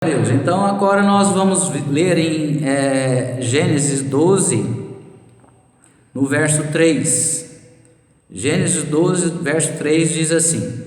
Deus. Então agora nós vamos ler em Gênesis 12, no verso 3. Gênesis 12, verso 3 diz assim: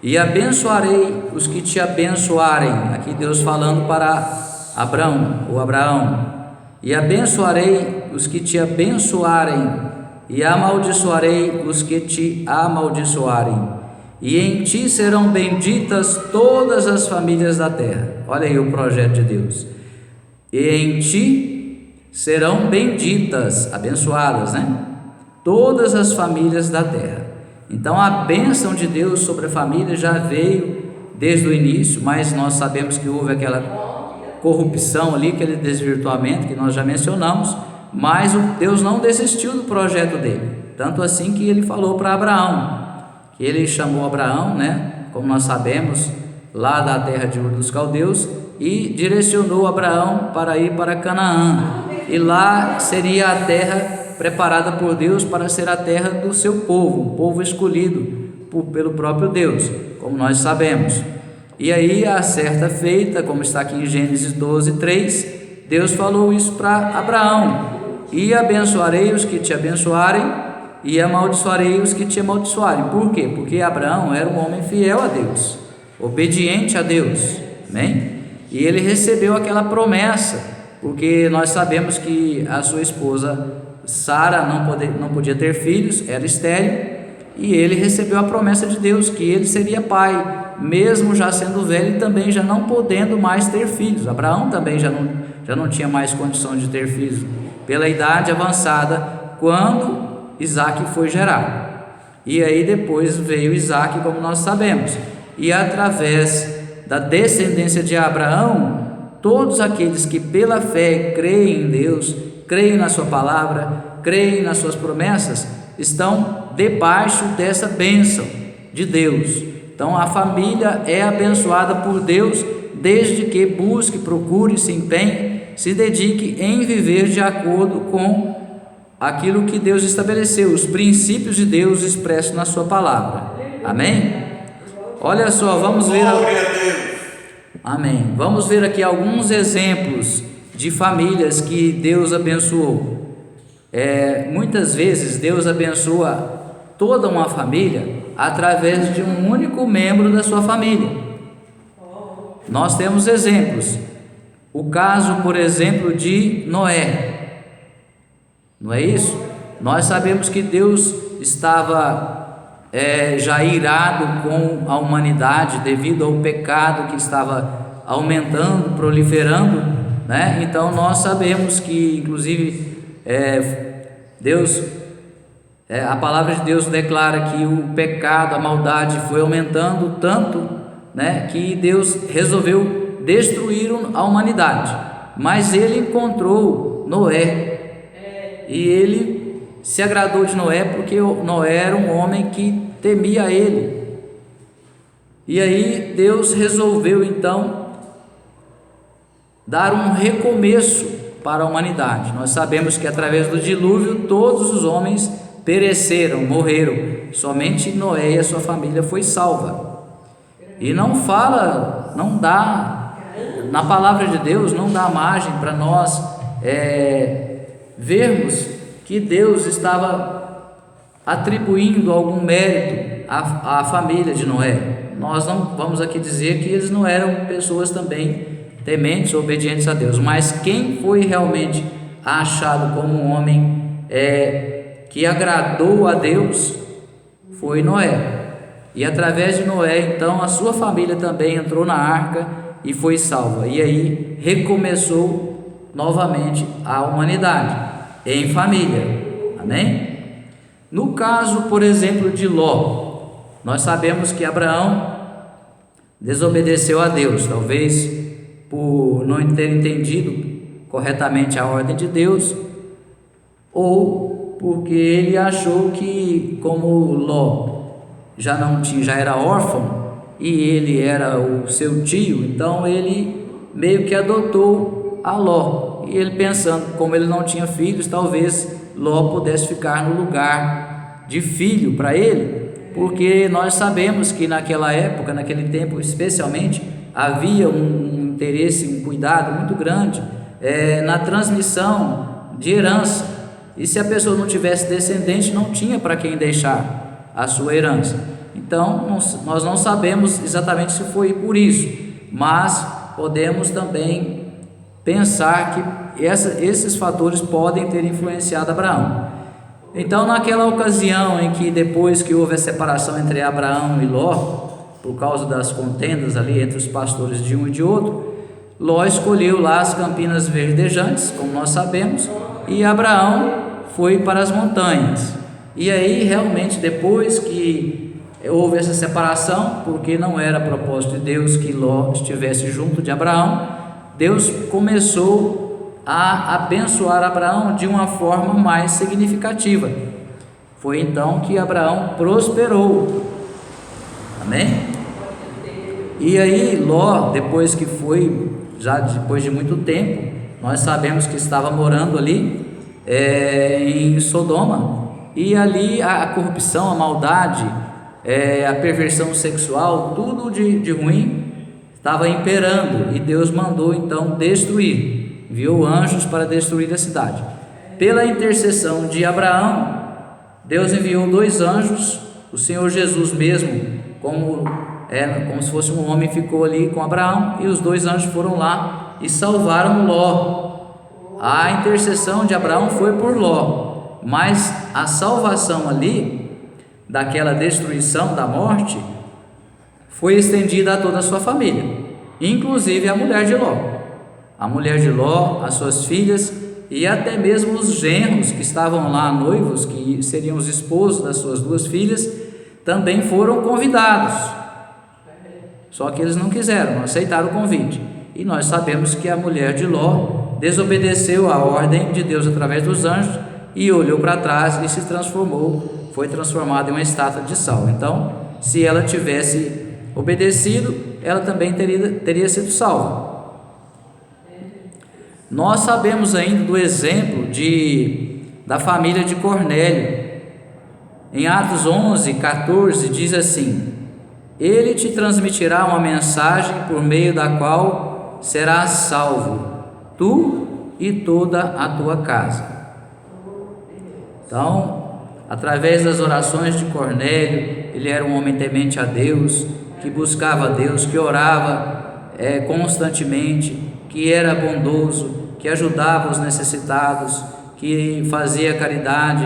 E abençoarei os que te abençoarem. Aqui Deus falando para Abraão. E abençoarei os que te abençoarem, e amaldiçoarei os que te amaldiçoarem. E em ti serão benditas todas as famílias da terra. Olha aí o projeto de Deus. E em ti serão benditas, abençoadas, todas as famílias da terra. Então a bênção de Deus sobre a família já veio desde o início, mas nós sabemos que houve aquela corrupção ali, aquele desvirtuamento que nós já mencionamos, mas Deus não desistiu do projeto dele. Tanto assim que ele falou para Abraão, que ele chamou Abraão, como nós sabemos, lá da terra de Ur dos Caldeus, e direcionou Abraão para ir para Canaã, e lá seria a terra preparada por Deus para ser a terra do seu povo, um povo escolhido pelo próprio Deus, como nós sabemos. E aí, a certa feita, como está aqui em Gênesis 12, 3, Deus falou isso para Abraão: E abençoarei os que te abençoarem, e amaldiçoarei os que te amaldiçoarem. Por quê? Porque Abraão era um homem fiel a Deus, obediente a Deus, amém? E ele recebeu aquela promessa, porque nós sabemos que a sua esposa Sara não podia ter filhos, era estéril, e ele recebeu a promessa de Deus, que ele seria pai, mesmo já sendo velho e também já não podendo mais ter filhos. Abraão também já não tinha mais condição de ter filhos, pela idade avançada, quando Isaac foi gerado. E aí depois veio Isaac, como nós sabemos, e através da descendência de Abraão, todos aqueles que pela fé creem em Deus, creem na sua palavra, creem nas suas promessas, estão debaixo dessa bênção de Deus. Então a família é abençoada por Deus, desde que busque, procure, se empenhe, se dedique em viver de acordo com aquilo que Deus estabeleceu, os princípios de Deus expressos na sua palavra. Amém? Olha só, vamos ver Amém. Vamos ver aqui alguns exemplos de famílias que Deus abençoou. Muitas vezes Deus abençoa toda uma família através de um único membro da sua família. Nós temos exemplos. O caso, por exemplo, de Noé. Não é isso? Nós sabemos que Deus estava já irado com a humanidade devido ao pecado que estava aumentando, proliferando, Então nós sabemos que, inclusive, a palavra de Deus declara que o pecado, a maldade foi aumentando tanto, que Deus resolveu destruir a humanidade. Mas ele encontrou Noé, e ele se agradou de Noé, porque Noé era um homem que temia ele. E aí Deus resolveu então dar um recomeço para a humanidade. Nós sabemos que através do dilúvio todos os homens pereceram, morreram. Somente Noé e a sua família foi salva. E na palavra de Deus não dá margem para nós vermos que Deus estava atribuindo algum mérito à família de Noé. Nós não vamos aqui dizer que eles não eram pessoas também tementes, obedientes a Deus, mas quem foi realmente achado como um homem que agradou a Deus foi Noé. E através de Noé, então, a sua família também entrou na arca e foi salva. E aí recomeçou novamente a humanidade em família. Amém? No caso, por exemplo, de Ló, nós sabemos que Abraão desobedeceu a Deus, talvez por não ter entendido corretamente a ordem de Deus, ou porque ele achou que, como Ló já era órfão e ele era o seu tio, então ele meio que adotou a Ló. E ele pensando, como ele não tinha filhos, talvez Ló pudesse ficar no lugar de filho para ele, porque nós sabemos que naquela época, naquele tempo especialmente, havia um interesse, um cuidado muito grande na transmissão de herança. E se a pessoa não tivesse descendente, não tinha para quem deixar a sua herança. Então, nós não sabemos exatamente se foi por isso, mas podemos também pensar que esses fatores podem ter influenciado Abraão. Então, naquela ocasião em que depois que houve a separação entre Abraão e Ló, por causa das contendas ali entre os pastores de um e de outro, Ló escolheu lá as campinas verdejantes, como nós sabemos, e Abraão foi para as montanhas. E aí, realmente, depois que houve essa separação, porque não era propósito de Deus que Ló estivesse junto de Abraão, Deus começou a abençoar Abraão de uma forma mais significativa. Foi então que Abraão prosperou. Amém? E aí Ló, depois que foi, já depois de muito tempo, nós sabemos que estava morando ali em Sodoma, e ali a corrupção, a maldade, a perversão sexual, tudo de ruim estava imperando, e Deus mandou então destruir, enviou anjos para destruir a cidade. Pela intercessão de Abraão, Deus enviou 2 anjos, o Senhor Jesus mesmo, como se fosse um homem, ficou ali com Abraão, e os 2 anjos foram lá e salvaram Ló. A intercessão de Abraão foi por Ló, mas a salvação ali, daquela destruição, da morte, foi estendida a toda a sua família, inclusive a mulher de Ló. A mulher de Ló, as suas filhas e até mesmo os genros que estavam lá noivos, que seriam os esposos das suas 2 filhas, também foram convidados. Só que eles não quiseram, não aceitaram o convite. E nós sabemos que a mulher de Ló desobedeceu a ordem de Deus através dos anjos e olhou para trás e foi transformada em uma estátua de sal. Então, se ela tivesse obedecido, ela também teria sido salva. Nós sabemos ainda do exemplo da família de Cornélio. Em Atos 11:14 diz assim: ele te transmitirá uma mensagem por meio da qual serás salvo, tu e toda a tua casa. Então, através das orações de Cornélio, ele era um homem temente a Deus, que buscava a Deus, que orava constantemente, que era bondoso, que ajudava os necessitados, que fazia caridade.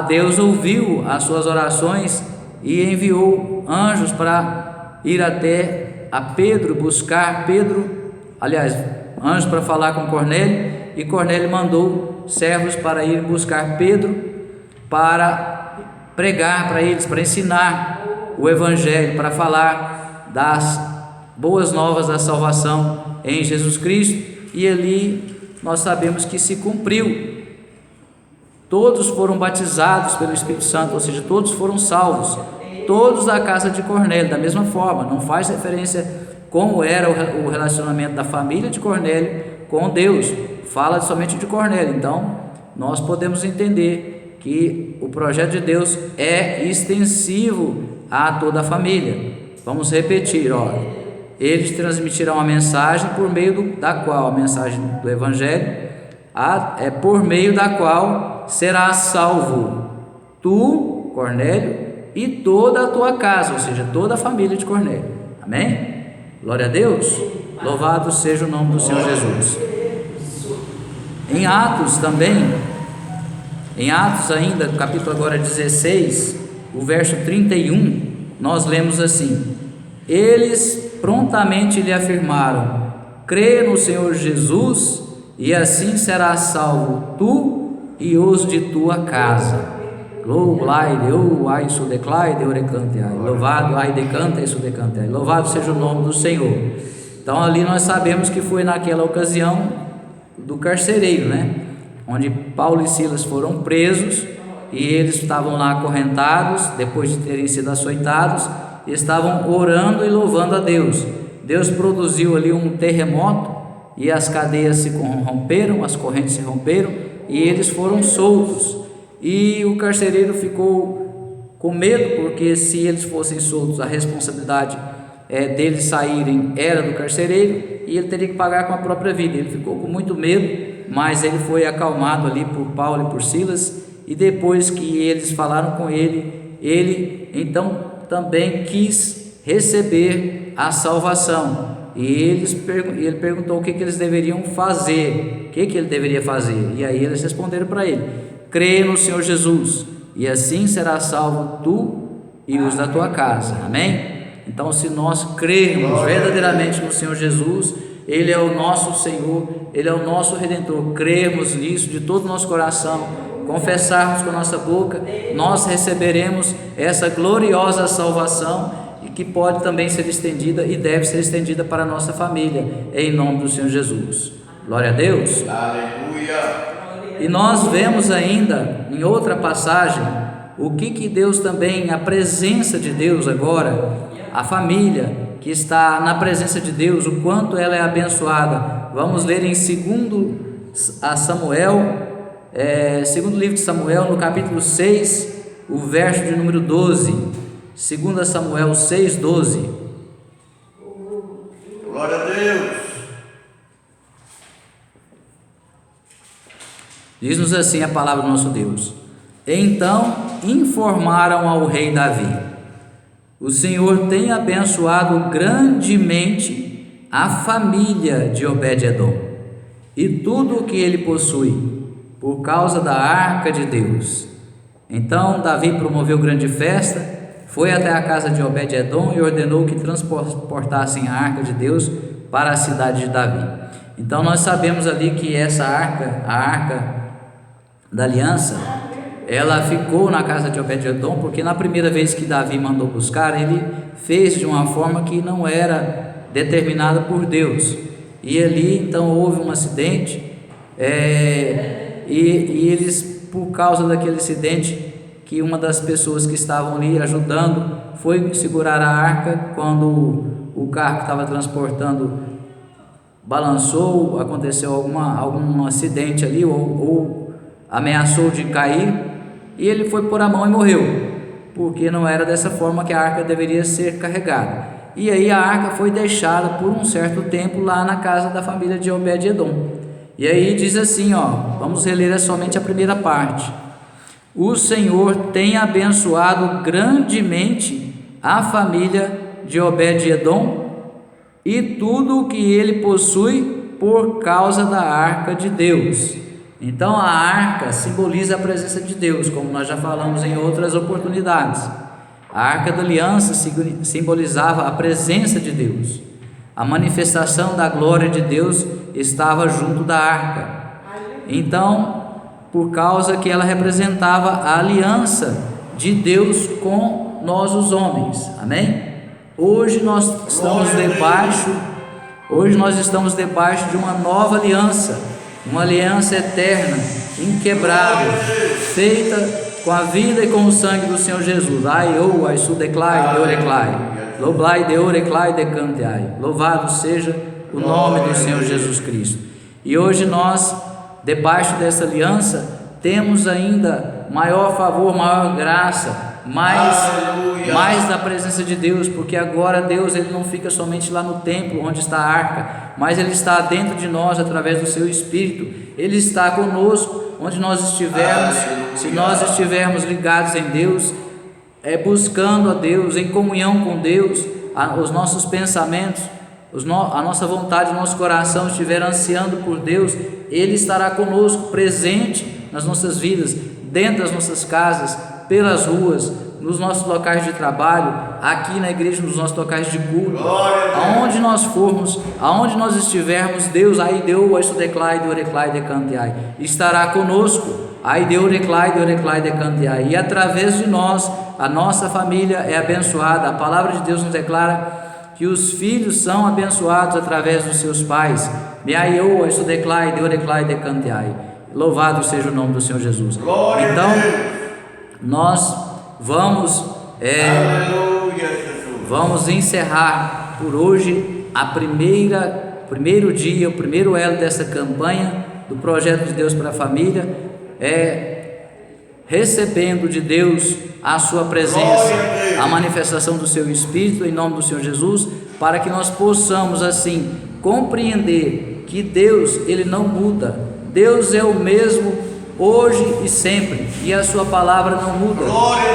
Deus ouviu as suas orações e enviou anjos para ir até a Pedro, buscar Pedro, anjos para falar com Cornélio, e Cornélio mandou servos para ir buscar Pedro, para pregar para eles, para ensinar o Evangelho, para falar das boas novas da salvação em Jesus Cristo. E ali nós sabemos que se cumpriu. Todos foram batizados pelo Espírito Santo, ou seja, todos foram salvos, todos da casa de Cornélio, da mesma forma. Não faz referência como era o relacionamento da família de Cornélio com Deus, fala somente de Cornélio. Então, nós podemos entender que o projeto de Deus é extensivo a toda a família. Vamos repetir, eles transmitirão a mensagem por meio da qual, a mensagem do Evangelho, por meio da qual serás salvo, tu, Cornélio, e toda a tua casa, ou seja, toda a família de Cornélio. Amém? Glória a Deus. Louvado seja o nome do Senhor Jesus. Em Atos também, em Atos ainda, capítulo agora 16, o verso 31, nós lemos assim: eles prontamente lhe afirmaram: crê no Senhor Jesus, e assim serás salvo tu e os de tua casa. Louvado seja o nome do Senhor. Então ali nós sabemos que foi naquela ocasião do carcereiro, onde Paulo e Silas foram presos, e eles estavam lá acorrentados, depois de terem sido açoitados, e estavam orando e louvando a Deus. Deus produziu ali um terremoto, e as cadeias se romperam, as correntes se romperam, e eles foram soltos. E o carcereiro ficou com medo, porque se eles fossem soltos, a responsabilidade deles saírem era do carcereiro, e ele teria que pagar com a própria vida. Ele ficou com muito medo, mas ele foi acalmado ali por Paulo e por Silas, e depois que eles falaram com ele, ele então também quis receber a salvação, e ele perguntou o que eles deveriam fazer, o que ele deveria fazer, e aí eles responderam para ele: crê no Senhor Jesus, e assim será salvo tu e os da tua casa. Amém? Então, se nós crermos verdadeiramente no Senhor Jesus, Ele é o nosso Senhor, Ele é o nosso Redentor, crermos nisso de todo o nosso coração, confessarmos com a nossa boca, nós receberemos essa gloriosa salvação, e que pode também ser estendida e deve ser estendida para a nossa família, em nome do Senhor Jesus. Glória a Deus. Aleluia. E nós vemos ainda em outra passagem o que Deus também, a presença de Deus agora, a família que está na presença de Deus, o quanto ela é abençoada. Vamos ler em 2 Samuel, segundo livro de Samuel, no capítulo 6, o verso de número 12. 2 Samuel 6, 12. Glória a Deus. Diz-nos assim a palavra do nosso Deus: então informaram ao rei Davi: o Senhor tem abençoado grandemente a família de Obed-edom e tudo o que ele possui, por causa da arca de Deus. Então Davi promoveu grande festa, foi até a casa de Obed-edom e ordenou que transportassem a arca de Deus para a cidade de Davi. Então nós sabemos ali que essa arca, a arca da aliança, ela ficou na casa de Obed-edom, porque na primeira vez que Davi mandou buscar, ele fez de uma forma que não era determinada por Deus, e ali então houve um acidente, e eles, por causa daquele acidente, que uma das pessoas que estavam ali ajudando foi segurar a arca, quando o carro que estava transportando balançou, aconteceu algum acidente ali, ou ameaçou de cair, e ele foi pôr a mão e morreu, porque não era dessa forma que a arca deveria ser carregada. E aí a arca foi deixada por um certo tempo lá na casa da família de Obed-edom. E aí diz assim, vamos reler somente a primeira parte: o Senhor tem abençoado grandemente a família de Obed-edom e tudo o que ele possui, por causa da arca de Deus. Então a arca simboliza a presença de Deus, como nós já falamos em outras oportunidades. A arca da aliança simbolizava a presença de Deus. A manifestação da glória de Deus estava junto da arca. Então, por causa que ela representava a aliança de Deus com nós os homens. Amém? Hoje nós estamos debaixo de uma nova aliança, uma aliança eterna, inquebrável, feita com a vida e com o sangue do Senhor Jesus. Ai su declai, deoreclai, loblai deoreclai decanteai. Louvado seja o nome do Senhor Jesus Cristo. E hoje nós, debaixo dessa aliança, temos ainda maior favor, maior graça, mais da presença de Deus, porque agora Deus, ele não fica somente lá no templo onde está a arca, mas ele está dentro de nós através do seu Espírito. Ele está conosco onde nós estivermos. Se nós estivermos ligados em Deus, buscando a Deus, em comunhão com Deus, os nossos pensamentos, a nossa vontade, o nosso coração estiver ansiando por Deus, Ele estará conosco, presente nas nossas vidas, dentro das nossas casas, pelas ruas, nos nossos locais de trabalho, aqui na igreja, nos nossos locais de culto, aonde nós formos, aonde nós estivermos, Deus, aí deu, isso declai, deoreclai, decanteai, estará conosco, aí deoreclai, decanteai, e através de nós, a nossa família é abençoada. A palavra de Deus nos declara que os filhos são abençoados através dos seus pais. Meaiô, isso declai, deoreclai, decanteai. Louvado seja o nome do Senhor Jesus. Então, nós vamos encerrar por hoje o primeiro elo dessa campanha do projeto de Deus para a família. recebendo de Deus a sua presença, a manifestação do seu Espírito em nome do Senhor Jesus, para que nós possamos assim compreender que Deus, Ele não muda. Deus é o mesmo hoje e sempre, e a sua palavra não muda.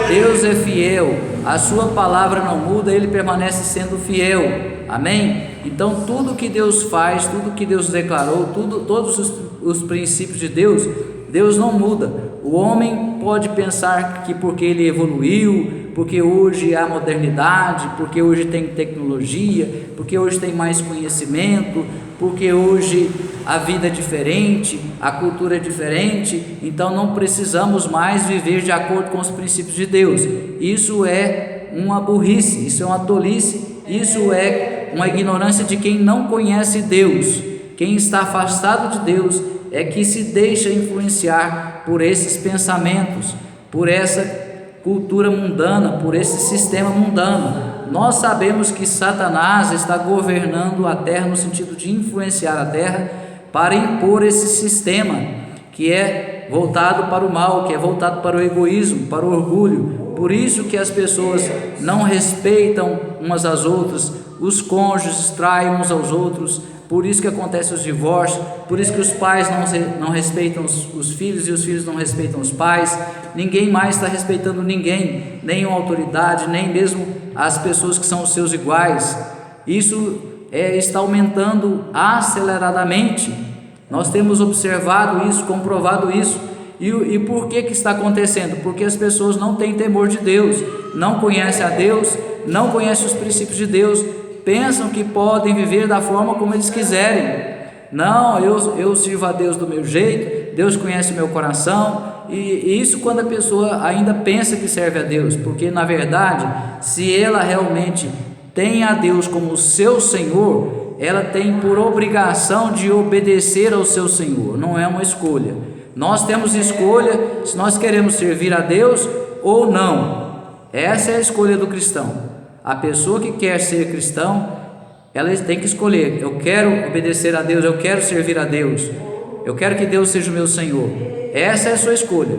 Deus é fiel, a sua palavra não muda, Ele permanece sendo fiel. Amém? Então tudo que Deus faz, tudo que Deus declarou, todos os princípios de Deus, Deus não muda. O homem pode pensar que porque ele evoluiu, porque hoje há modernidade, porque hoje tem tecnologia, porque hoje tem mais conhecimento, porque hoje a vida é diferente, a cultura é diferente, então não precisamos mais viver de acordo com os princípios de Deus. Isso é uma burrice, isso é uma tolice, isso é uma ignorância de quem não conhece Deus. Quem está afastado de Deus é que se deixa influenciar por esses pensamentos, por essa cultura mundana, por esse sistema mundano. Nós sabemos que Satanás está governando a terra no sentido de influenciar a terra para impor esse sistema que é voltado para o mal, que é voltado para o egoísmo, para o orgulho. Por isso que as pessoas não respeitam umas às outras, os cônjuges traem uns aos outros, por isso que acontecem os divórcios, por isso que os pais não respeitam os filhos e os filhos não respeitam os pais. Ninguém mais está respeitando ninguém, nem a autoridade, nem mesmo as pessoas que são os seus iguais. Isso está aumentando aceleradamente. Nós temos observado isso, comprovado isso. E por que está acontecendo? Porque as pessoas não têm temor de Deus, não conhecem a Deus, não conhecem os princípios de Deus, pensam que podem viver da forma como eles quiserem. Não, eu sirvo a Deus do meu jeito, Deus conhece o meu coração. E isso quando a pessoa ainda pensa que serve a Deus, porque na verdade, se ela realmente tem a Deus como seu Senhor, ela tem por obrigação de obedecer ao seu Senhor, não é uma escolha. Nós temos escolha se nós queremos servir a Deus ou não. Essa é a escolha do cristão. A pessoa que quer ser cristão, ela tem que escolher: eu quero obedecer a Deus, eu quero servir a Deus, eu quero que Deus seja o meu Senhor. Essa é a sua escolha.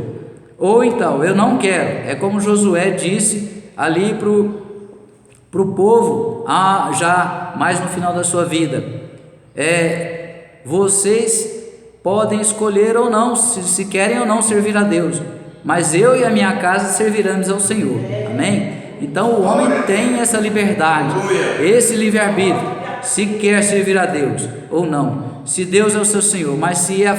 Ou então, eu não quero. É como Josué disse ali para o povo, já mais no final da sua vida: vocês podem escolher ou não, se querem ou não servir a Deus, mas eu e a minha casa serviremos ao Senhor. Amém? Então o homem tem essa liberdade, esse livre-arbítrio, se quer servir a Deus ou não, se Deus é o seu Senhor. Mas se a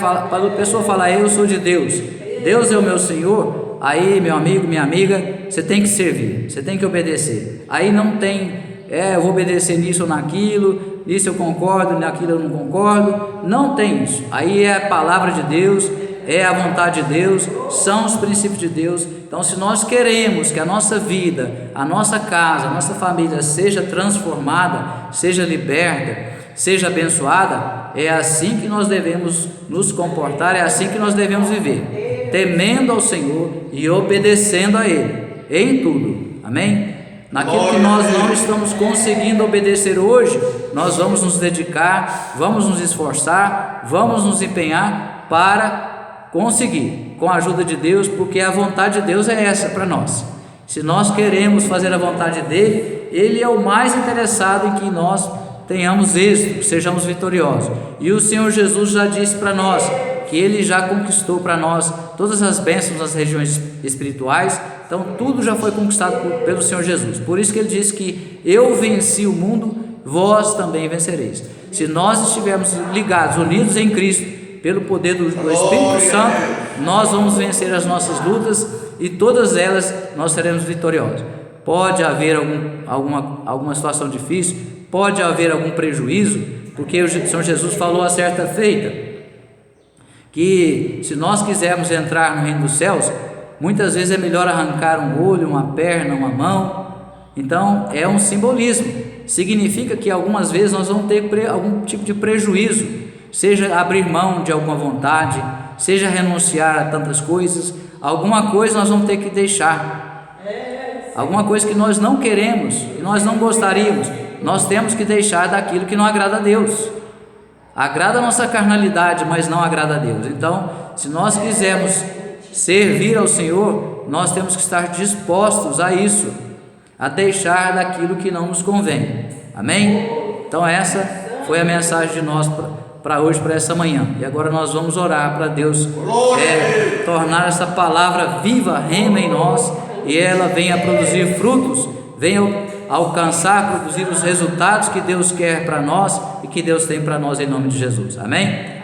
pessoa falar: eu sou de Deus, Deus é o meu Senhor, aí meu amigo, minha amiga, você tem que servir, você tem que obedecer. Aí não tem, eu vou obedecer nisso ou naquilo, isso eu concordo, naquilo eu não concordo. Não tem isso. Aí é a palavra de Deus, é a vontade de Deus, são os princípios de Deus. Então, se nós queremos que a nossa vida, a nossa casa, a nossa família seja transformada, seja liberta, seja abençoada, é assim que nós devemos nos comportar, é assim que nós devemos viver, temendo ao Senhor e obedecendo a Ele em tudo. Amém? Naquilo que nós não estamos conseguindo obedecer hoje, nós vamos nos dedicar, vamos nos esforçar, vamos nos empenhar para conseguir, com a ajuda de Deus, porque a vontade de Deus é essa para nós. Se nós queremos fazer a vontade dele, ele é o mais interessado em que nós tenhamos êxito, sejamos vitoriosos. E o Senhor Jesus já disse para nós que ele já conquistou para nós todas as bênçãos nas regiões espirituais. Então tudo já foi conquistado pelo Senhor Jesus. Por isso que ele disse que eu venci o mundo, vós também vencereis. Se nós estivermos ligados, unidos em Cristo, pelo poder do Espírito Santo, nós vamos vencer as nossas lutas e todas elas nós seremos vitoriosos. Pode haver alguma situação difícil, pode haver algum prejuízo, porque o Senhor Jesus falou a certa feita que se nós quisermos entrar no reino dos céus, muitas vezes é melhor arrancar um olho, uma perna, uma mão. Então é um simbolismo, significa que algumas vezes nós vamos ter algum tipo de prejuízo, seja abrir mão de alguma vontade, seja renunciar a tantas coisas. Alguma coisa nós vamos ter que deixar, alguma coisa que nós não queremos, que nós não gostaríamos, nós temos que deixar daquilo que não agrada a Deus. Agrada a nossa carnalidade, mas não agrada a Deus. Então, se nós quisermos servir ao Senhor, nós temos que estar dispostos a isso, a deixar daquilo que não nos convém. Amém? Então essa foi a mensagem de nós para hoje, para essa manhã. E agora nós vamos orar para Deus tornar essa palavra viva, rema em nós, e ela venha produzir frutos, venha alcançar, produzir os resultados que Deus quer para nós e que Deus tem para nós em nome de Jesus. Amém?